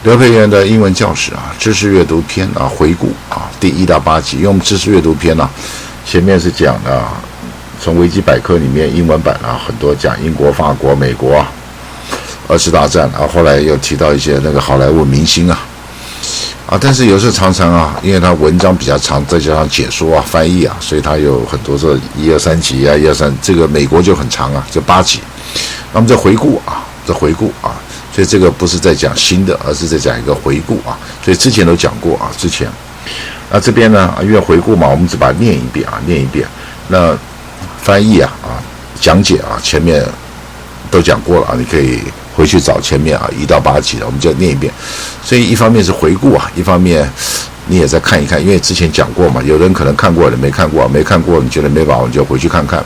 刘培元的英文教室知识阅读篇回顾第1到8集。因为我们知识阅读篇前面是讲从维基百科里面英文版很多讲英国、法国、美国二次大战后来又提到一些那个好莱坞明星但是有时候常常因为它文章比较长，再加上解说翻译所以它有很多这1、2、3集1、2、3，这个美国就很长就8集。那么这回顾所以这个不是在讲新的，而是在讲一个回顾所以之前都讲过之前。那这边呢，因为回顾嘛，我们只把它念一遍那翻译讲解前面都讲过了你可以回去找前面1到8集的，我们就念一遍。所以一方面是回顾一方面你也再看一看，因为之前讲过嘛，有人可能看过的没看过你觉得没把握你就回去看看。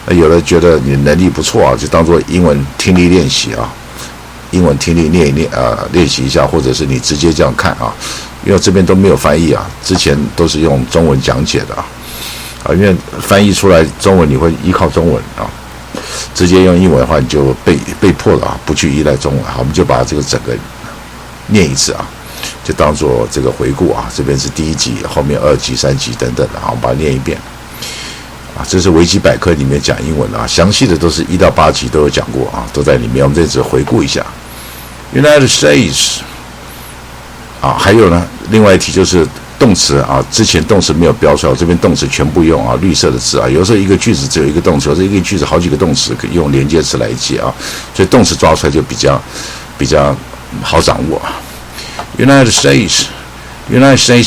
有人觉得你能力不错就当做英文听力练习英文听力念一念练习一下，或者是你直接这样看因为这边都没有翻译之前都是用中文讲解的因为翻译出来中文你会依靠中文直接用英文的话你就被迫的不去依赖中文我们就把这个整个念一次就当做这个回顾这边是第1集，后面2集、3集等等的我们把它念一遍这是维基百科里面讲英文详细的都是1到8集都有讲过都在里面，我们这只回顾一下。United States 还有呢，另外一题就是动词之前动词没有标出来，我这边动词全部用绿色的字有时候一个句子只有一个动词，有时候一个句子好几个动词可以用连接词来接所以动词抓出来就比较好掌握。United States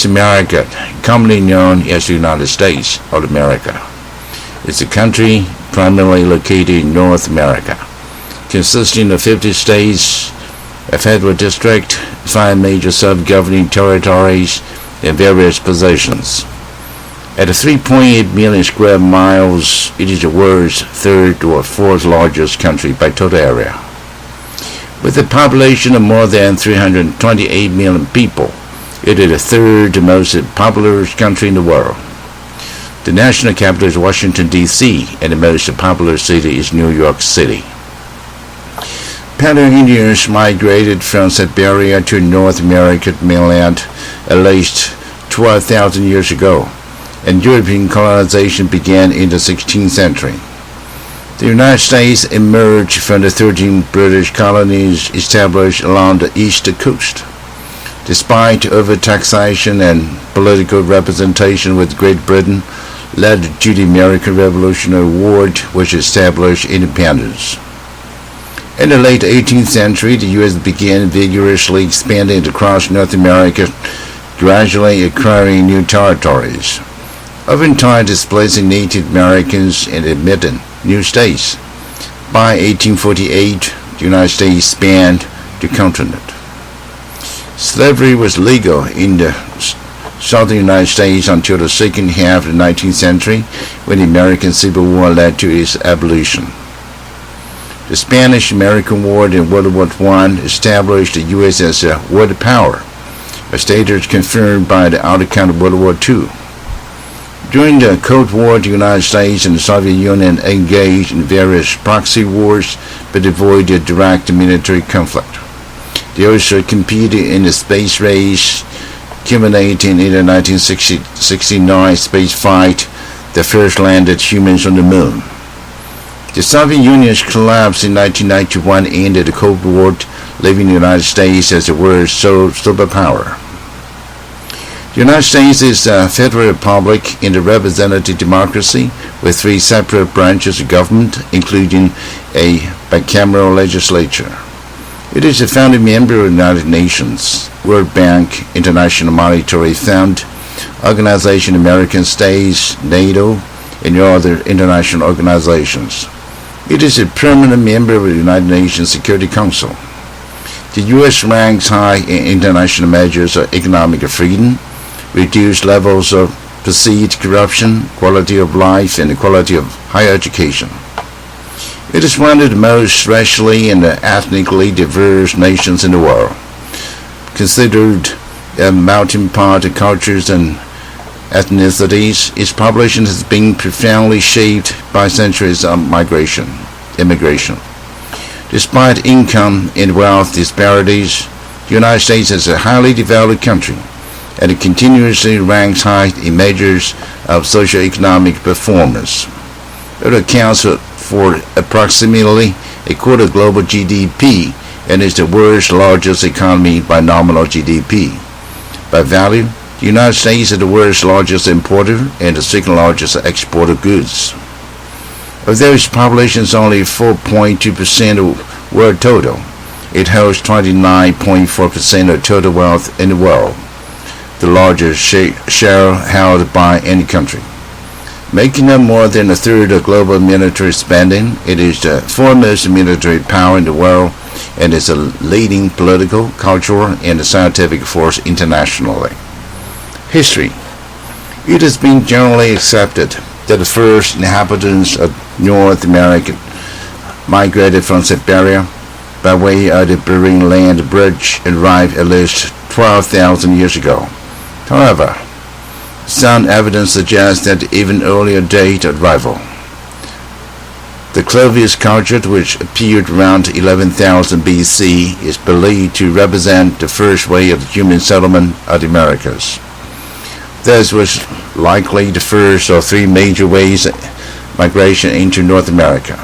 America, commonly known as the United States of America, is a country primarily located in North America, consisting of 50 states, a federal district, 5 major self-governing territories, and various possessions. At 3.8 million square miles, it is the world's third or fourth largest country by total area. With a population of more than 328 million people, it is the third most populous country in the world. The national capital is Washington, D.C., and the most popular city is New York City. Pioneer Indians migrated from Siberia to North American mainland at least 12,000 years ago, and European colonization began in the 16th century. The United States emerged from the 13 British colonies established along the east coast. Despite overtaxation and political representation with Great Britain, led to the American Revolutionary War, which established independence. In the late 18th century, the U.S. began vigorously expanding across North America, gradually acquiring new territories, oftentimes displacing Native Americans and admitting new states. By 1848, the United States spanned the continent. Slavery was legal in the southern United States until the second half of the 19th century, when the American Civil War led to its abolition. The Spanish-American War and World War I established the U.S. as a world power, a status confirmed by the outcome of World War II. During the Cold War, the United States and the Soviet Union engaged in various proxy wars but avoided direct military conflict. They also competed in the space race, culminating in the 1969 space flight that first landed humans on the moon. The Soviet Union's collapse in 1991 ended the Cold War, leaving the United States as the world's sole superpower. The United States is a federal republic in a representative democracy with 3 separate branches of government, including a bicameral legislature. It is a founding member of the United Nations, World Bank, International Monetary Fund, Organization of American States, NATO, and other international organizations. It is a permanent member of the United Nations Security Council. The U.S. ranks high in international measures of economic freedom, reduced levels of perceived corruption, quality of life, and the quality of higher education. It is one of the most racially and ethnically diverse nations in the world. Considered a melting pot of cultures and ethnicities, its population has been profoundly shaped by centuries of immigration. Despite income and wealth disparities, the United States is a highly developed country, and it continuously ranks high in measures of socioeconomic performance. It accounts for approximately a quarter of global GDP and is the world's largest economy by nominal GDP. By value, the United States is the world's largest importer and the second largest exporter of goods. Although its population is only 4.2% of world total, it holds 29.4% of total wealth in the world, the largest share held by any country. Making up more than a third of global military spending, it is the foremost military power in the world and is a leading political, cultural, and scientific force internationally. History. It has been generally accepted that the first inhabitants of North America migrated from Siberia by way of the Bering Land Bridge and arrived at least 12,000 years ago. However, some evidence suggests that even earlier date of arrival. The Clovis culture, which appeared around 11,000 BC, is believed to represent the first wave of human settlement of the Americas. This was likely the first of three major waves of migration into North America.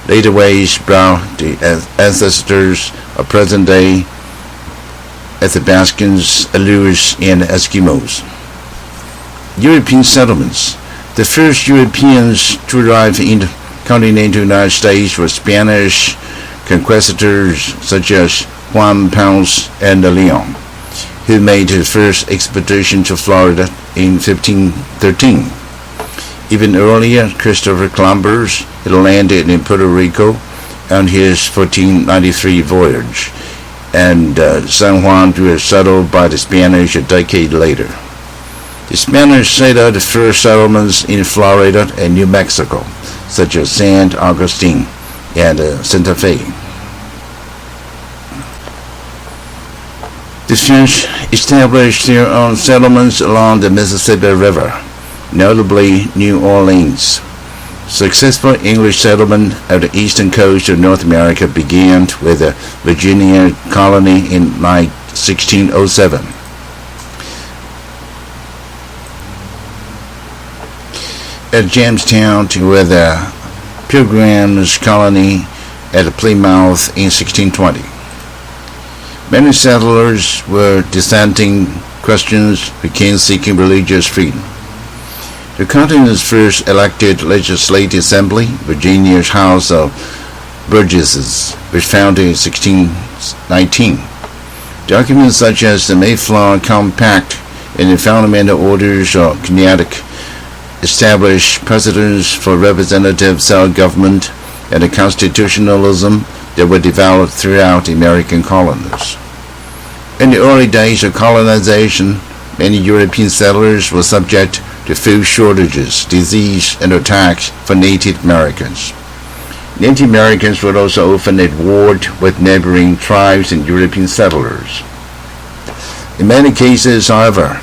Later waves brought the ancestors of present-day Athabascans, Aleuts, and Eskimos. European settlements. The first Europeans to arrive in the continental United States were Spanish conquistadors such as Juan Ponce and de Leon, who made his first expedition to Florida in 1513. Even earlier, Christopher Columbus had landed in Puerto Rico on his 1493 voyage, and San Juan was settled by the Spanish a decade later. The Spanish set up the first settlements in Florida and New Mexico, such as San Agustin and Santa Fe. The French established their own settlements along the Mississippi River, notably New Orleans. Successful English settlement of the eastern coast of North America began with the Virginia colony in 1607. At Jamestown with the Pilgrims colony at Plymouth in 1620. Many settlers were dissenting Christians who came seeking religious freedom. The continent's first elected legislative assembly, Virginia's House of Burgesses, was founded in 1619. Documents such as the Mayflower Compact and the Fundamental Orders of Connecticut established precedents for representative self-government and the constitutionalism that were developed throughout the American colonies. In the early days of colonization, many European settlers were subject to food shortages, disease, and attacks from Native Americans. Native Americans were also often at war with neighboring tribes and European settlers. In many cases, however,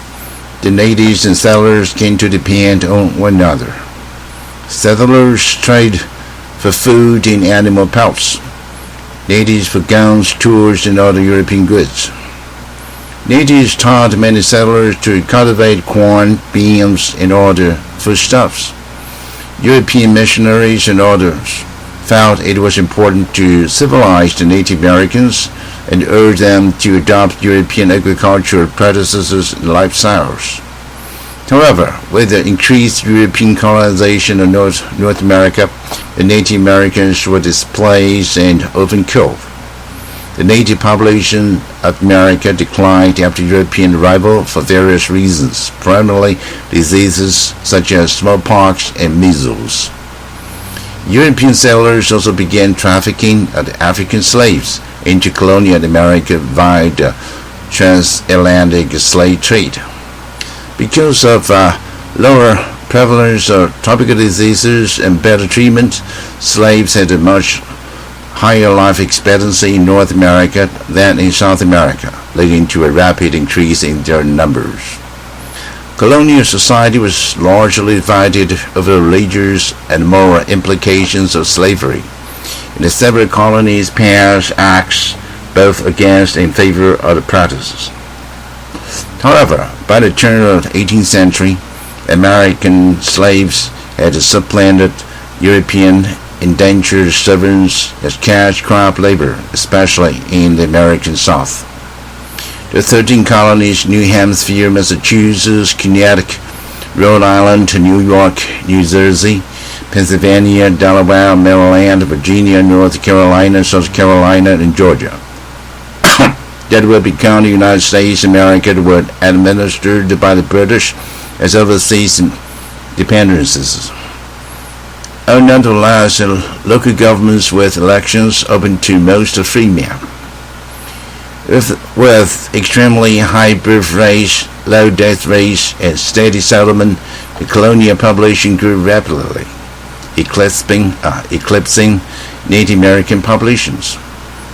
the natives and settlers came to depend on one another. Settlers traded for food and animal pelts, natives for guns, tools, and other European goods. Natives taught many settlers to cultivate corn, beans, and other foodstuffs. European missionaries and others felt it was important to civilize the Native Americans and urged them to adopt European agricultural practices and lifestyles. However, with the increased European colonization of North America, the Native Americans were displaced and often killed. The native population of America declined after European arrival for various reasons, primarily diseases such as smallpox and measles. European settlers also began trafficking of African slaves into colonial America via the transatlantic slave trade. Because of lower prevalence of tropical diseases and better treatment, slaves had a much higher life expectancy in North America than in South America, leading to a rapid increase in their numbers. Colonial society was largely divided over the religious and moral implications of slavery. And the several colonies passed acts both against and in favor of the practices. However, by the turn of the 18th century, American slaves had supplanted European indentured servants as cash crop labor, especially in the American South. The 13 colonies, New Hampshire, Massachusetts, Connecticut, Rhode Island, New York, New Jersey, Pennsylvania, Delaware, Maryland, Virginia, North Carolina, South Carolina, and Georgia, that will become the United States of America, were administered by the British as overseas dependencies. Nonetheless, local governments with elections open to most free men. With extremely high birth rates, low death rates, and steady settlement, the colonial population grew rapidly, eclipsing Native American populations.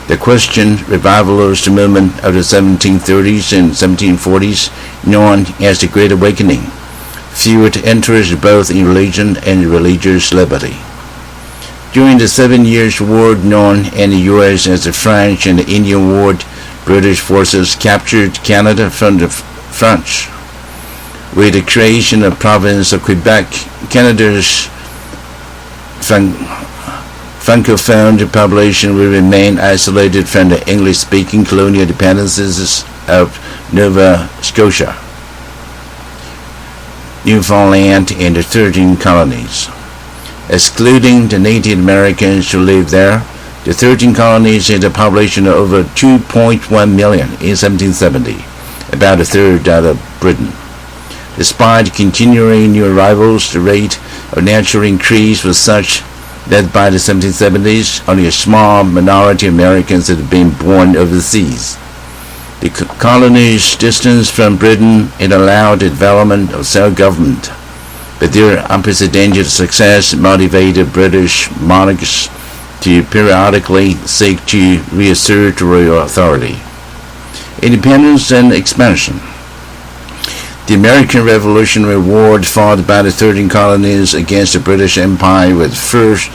The Christian revivalist movement of the 1730s and 1740s, known as the Great Awakening, fueled interest both in religion and religious liberty. During the 7 Years' War, known in the U.S. as the French and Indian War, British forces captured Canada from the French. With the creation of the province of Quebec, Canada's Francophone population will remain isolated from the English-speaking colonial dependencies of Nova Scotia, Newfoundland, and the 13 colonies. Excluding the Native Americans who lived there, the 13 colonies had a population of over 2.1 million in 1770, about a third that of Britain. Despite continuing new arrivals, the rate of natural increase was such that by the 1770s, only a small minority of Americans had been born overseas. The colonies' distance from Britain had allowed the development of self-government, but their unprecedented success motivated British monarchs to periodically seek to reassert royal authority. Independence and expansion. The American Revolutionary War fought by the 13 colonies against the British Empire was the first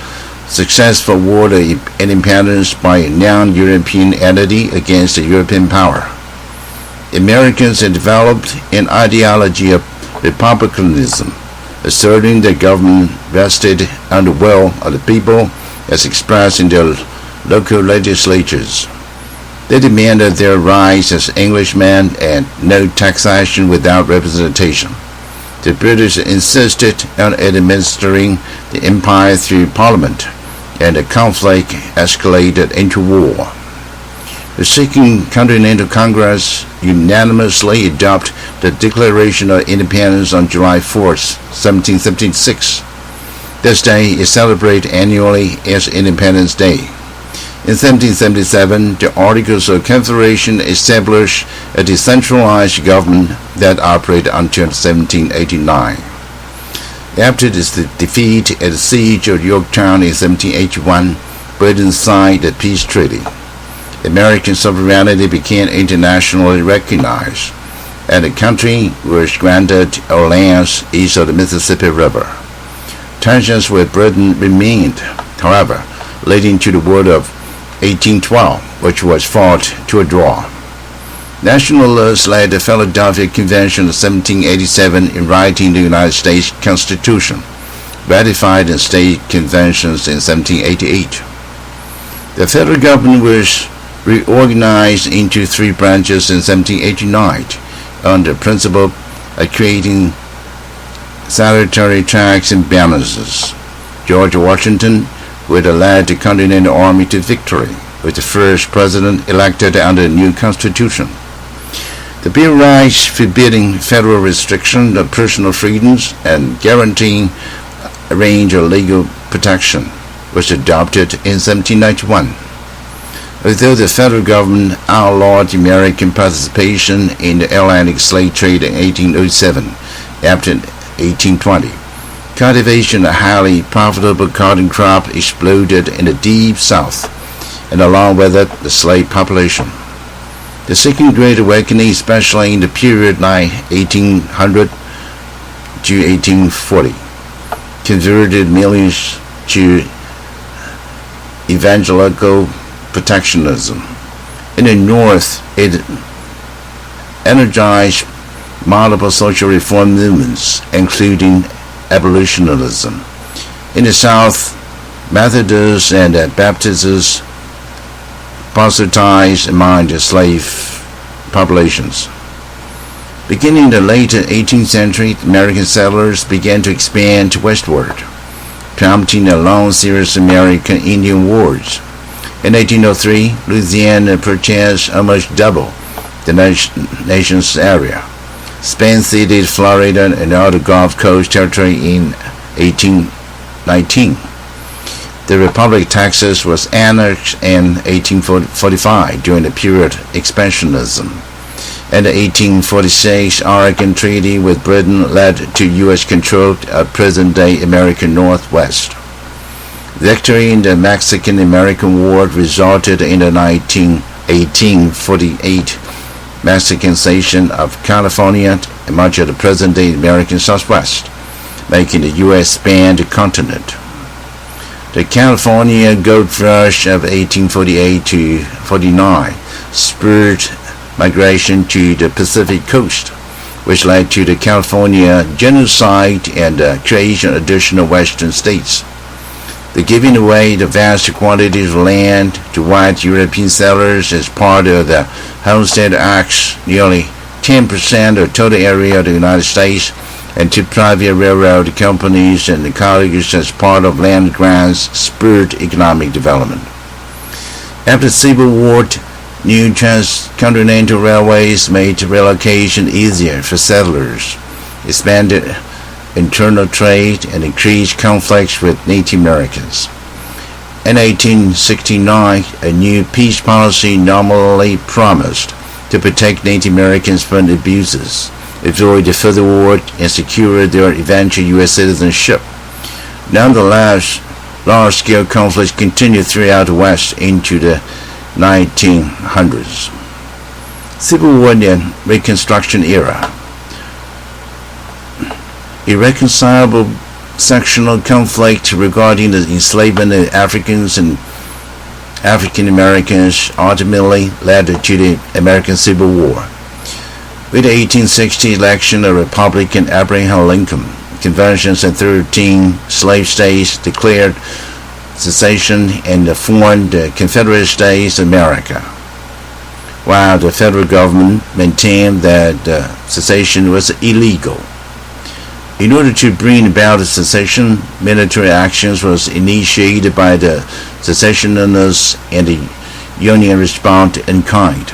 successful war of independence by a non-European entity against a European power. Americans had developed an ideology of republicanism, asserting that government rested on the will of the people as expressed in their local legislatures. They demanded their rights as Englishmen and no taxation without representation. The British insisted on administering the empire through Parliament, and the conflict escalated into war. The Second Continental Congress unanimously adopted the Declaration of Independence on July 4, 1776. This day is celebrated annually as Independence Day. In 1777, the Articles of Confederation established a decentralized government that operated until 1789. After the defeat at the Siege of Yorktown in 1781, Britain signed the peace treaty. American sovereignty became internationally recognized, and the country was granted lands east of the Mississippi River. Tensions with Britain remained, however, leading to the War of 1812, which was fought to a draw. Nationalists led the Philadelphia Convention of 1787 in writing the United States Constitution, ratified in state conventions in 1788. The federal government was reorganized into three branches in 1789 on the principle of creating salutary checks and balances. George Washington would have led the Continental Army to victory, was the first president elected under the new Constitution. The Bill of Rights, forbidding federal restriction of personal freedoms and guaranteeing a range of legal protection, was adopted in 1791. Although the federal government outlawed American participation in the Atlantic slave trade in 1807, after 1820, cultivation of a highly profitable cotton crop exploded in the deep South, and along with it, the slave population. The Second Great Awakening, especially in the period 1800 to 1840, converted millions to evangelical protectionism. In the North, it energized multiple social reform movements, including abolitionism. In the South, Methodists and Baptists proselytized among the slave populations. Beginning in the late 18th century, American settlers began to expand westward, prompting a long series of American Indian wars. In 1803, Louisiana purchased almost double the nation's area. Spain ceded Florida and all the Gulf Coast territory in 1819. The Republic of Texas was annexed in 1845 during the period of expansionism. And the 1846 Oregon Treaty with Britain led to U.S. control of present-day American Northwest. Victory in the Mexican-American War resulted in the 1848 Mexicanization of California and much of the present-day American Southwest, making the U.S. span the continent. The California Gold Rush of 1848 to 49 spurred migration to the Pacific coast, which led to the California Genocide and the creation of additional western states. The giving away the vast quantities of land to white European settlers as part of the Homestead Acts, nearly 10% of the total area of the United States, and to private railroad companies and colleges as part of land grants spurred economic development. After the Civil War, new transcontinental railways made relocation easier for settlers, expanded internal trade, and increased conflicts with Native Americans. In 1869, a new peace policy nominally promised to protect Native Americans from abuses, avoid the further war, and secure their eventual U.S. citizenship. Nonetheless, large-scale conflicts continued throughout the West into the 1900s. Civil War and Reconstruction era. Irreconcilable sectional conflict regarding the enslavement of Africans and African Americans ultimately led to the American Civil War. With the 1860 election of Republican Abraham Lincoln, conventions in 13 slave states declared secession and formed the Confederate States of America, while the federal government maintained that secession was illegal. In order to bring about the secession, military actions was initiated by the secessionists, and the Union responded in kind.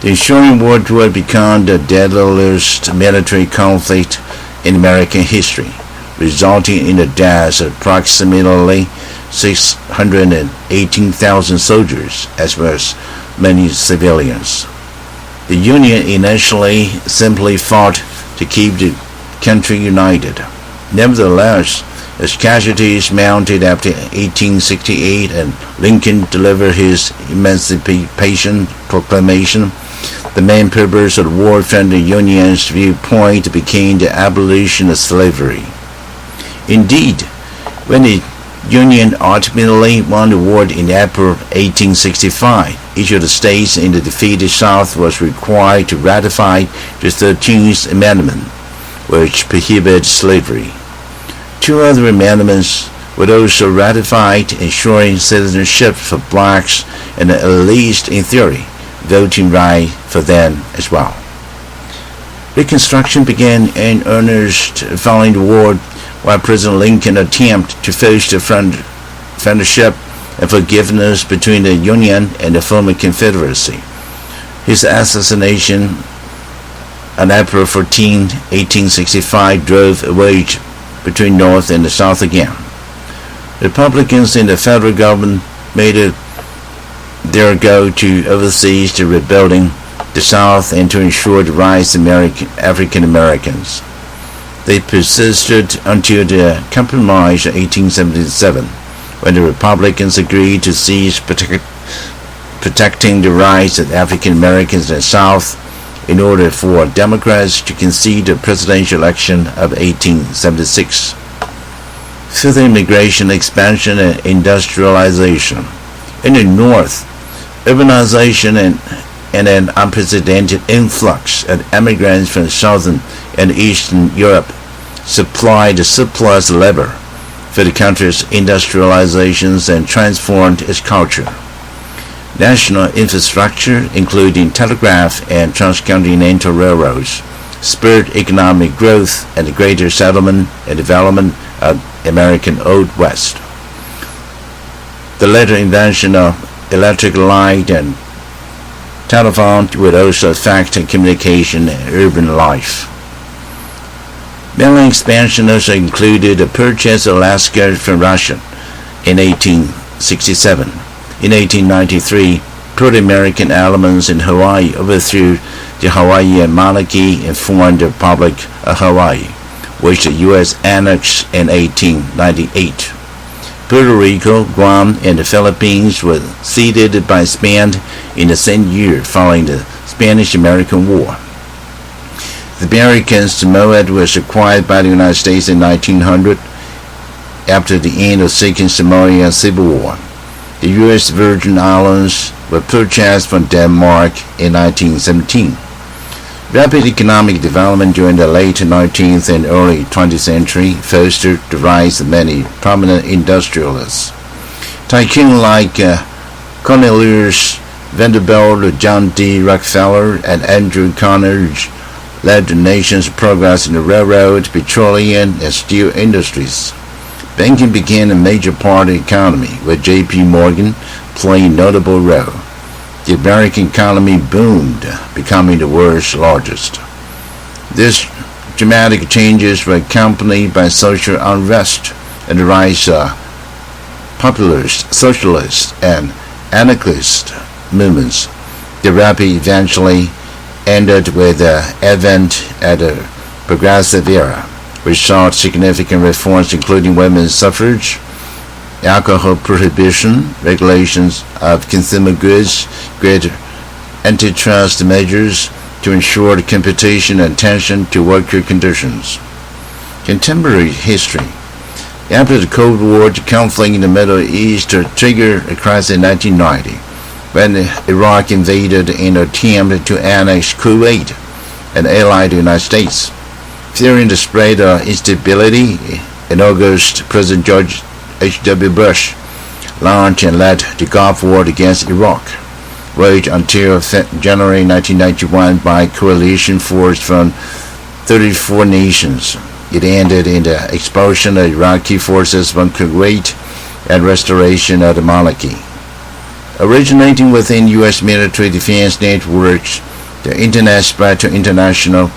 The ensuing war would become the deadliest military conflict in American history, resulting in the deaths of approximately 618,000 soldiers, as well as many civilians. The Union initially simply fought to keep the country united. Nevertheless, as casualties mounted after 1868 and Lincoln delivered his Emancipation Proclamation, the main purpose of the war from the Union's viewpoint became the abolition of slavery. Indeed, when the Union ultimately won the war in April 1865, each of the states in the defeated South was required to ratify the 13th Amendment, which prohibited slavery. Two other amendments were also ratified, ensuring citizenship for blacks and, at least in theory, voting right for them as well. Reconstruction began in earnest following the war, while President Lincoln attempted to foster friendship and forgiveness between the Union and the former Confederacy. His assassination on April 14, 1865, drove a wedge between North and the South again. Republicans in the federal government made it their goal to oversee the rebuilding the South and to ensure the rights of African Americans. They persisted until the Compromise of 1877, when the Republicans agreed to cease protecting the rights of African Americans in the South in order for Democrats to concede the presidential election of 1876. Further immigration expansion and industrialization. In the North, Urbanization and an unprecedented influx of immigrants from Southern and Eastern Europe supplied surplus labor for the country's industrializations and transformed its culture. National infrastructure, including telegraph and transcontinental railroads, spurred economic growth and the greater settlement and development of American Old West. The later invention of electric light and telephone would also affect communication and urban life. Mainland expansion also included the purchase of Alaska from Russia in 1867. In 1893, pro-American elements in Hawaii overthrew the Hawaiian monarchy and formed the Republic of Hawaii, which the U.S. annexed in 1898. Puerto Rico, Guam, and the Philippines were ceded by Spain in the same year following the Spanish-American War. The American Samoa was acquired by the United States in 1900 after the end of the Second Samoan Civil War. The U.S. Virgin Islands were purchased from Denmark in 1917. Rapid economic development during the late 19th and early 20th century fostered the rise of many prominent industrialists. Tycoons like Cornelius Vanderbilt, John D. Rockefeller, and Andrew Carnegie led the nation's progress in the railroad, petroleum, and steel industries. Banking became a major part of the economy, with J.P. Morgan playing a notable role. The American economy boomed, becoming the world's largest. These dramatic changes were accompanied by social unrest and the rise of populist, socialist, and anarchist movements. The rapid eventually ended with the advent of the Progressive Era, which saw significant reforms including women's suffrage, alcohol prohibition, regulations of consumer goods, greater antitrust measures to ensure the competition and attention to worker conditions. Contemporary history. After the Cold War, the conflict in the Middle East triggered a crisis in 1990, when Iraq invaded in an attempt to annex Kuwait, an ally of the United States. Fearing the spread of instability, in August, President George H.W. Bush launched and led the Gulf War against Iraq, waged until January 1991 by coalition force from 34 nations. It ended in the expulsion of Iraqi forces from Kuwait and restoration of the monarchy. Originating within U.S. military defense networks, the Internet spread to international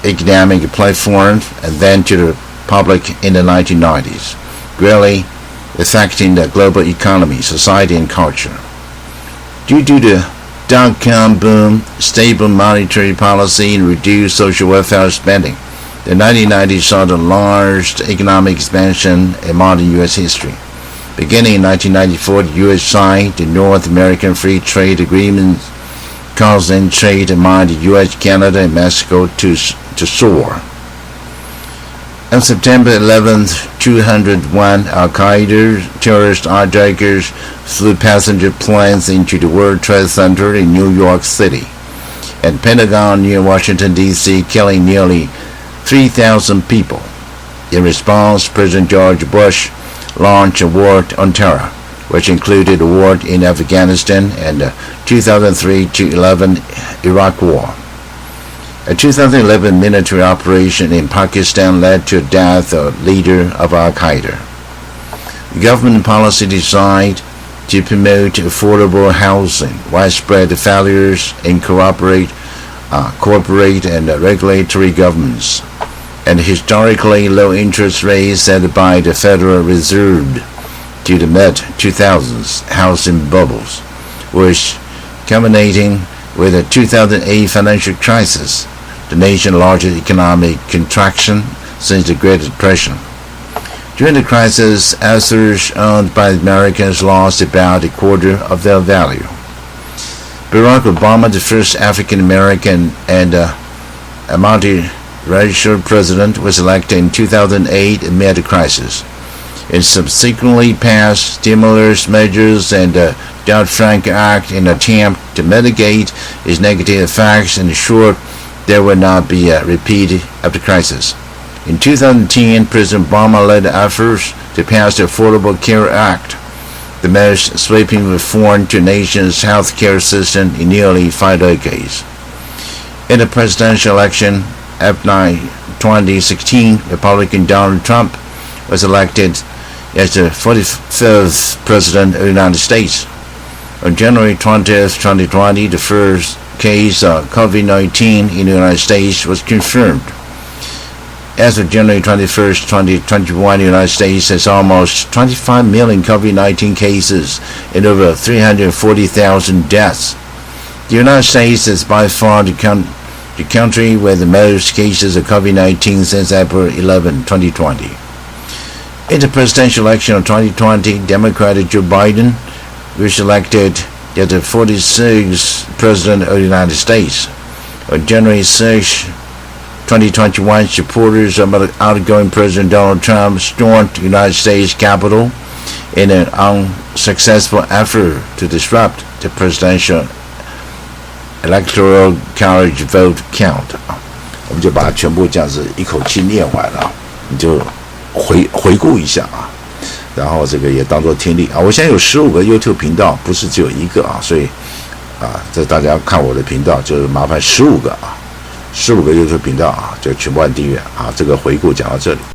economic platforms and then to the public in the 1990s, greatly affecting the global economy, society, and culture. Due to the dot-com boom, stable monetary policy, and reduced social welfare spending, the 1990s saw the largest economic expansion in modern U.S. history. Beginning in 1994, the U.S. signed the North American Free Trade Agreement, causing trade among the U.S., Canada, and Mexico to soar. On September 11, 2001, Al-Qaeda terrorist hijackers flew passenger planes into the World Trade Center in New York City and Pentagon near Washington, D.C., killing nearly 3,000 people. In response, President George Bush launched a war on terror, which included the war in Afghanistan and the 2003-11 Iraq War. A 2011 military operation in Pakistan led to the death of the leader of Al-Qaeda. The government policy designed to promote affordable housing, widespread failures in corporate and regulatory governments, and historically low interest rates set by the Federal Reserve to the mid-2000s housing bubbles, which culminating with the 2008 financial crisis, the nation's largest economic contraction since the Great Depression. During the crisis, assets owned by Americans lost about a quarter of their value. Barack Obama, the first African-American and a multiracial president, was elected in 2008 amid the crisis. and subsequently passed stimulus measures and the Dodd-Frank Act in an attempt to mitigate its negative effects and ensure there would not be a repeat of the crisis. In 2010, President Obama led efforts to pass the Affordable Care Act, the most sweeping reform to the nation's health care system in nearly 5 decades. In the presidential election of 2016, Republican Donald Trump was elected as the 45th President of the United States. On January 20th, 2020, the first case of COVID-19 in the United States was confirmed. As of January 21st, 2021, the United States has almost 25 million COVID-19 cases and over 340,000 deaths. The United States is by far the country with the most cases of COVID-19 since April 11, 2020. In the presidential election of 2020, Democrat Joe Biden was elected as the 46th President of the United States. On January 6, 2021, supporters of outgoing President Donald Trump stormed the United States Capitol in an unsuccessful effort to disrupt the presidential Electoral College vote count. 我们就把它全部这样子一口气念完了，你就回顾一下啊，然后这个也当作听力啊。我现在有15个 YouTube 频道，不是只有一个啊，所以这大家看我的频道就是麻烦15个 YouTube 频道啊，就全部按订阅啊。这个回顾讲到这里。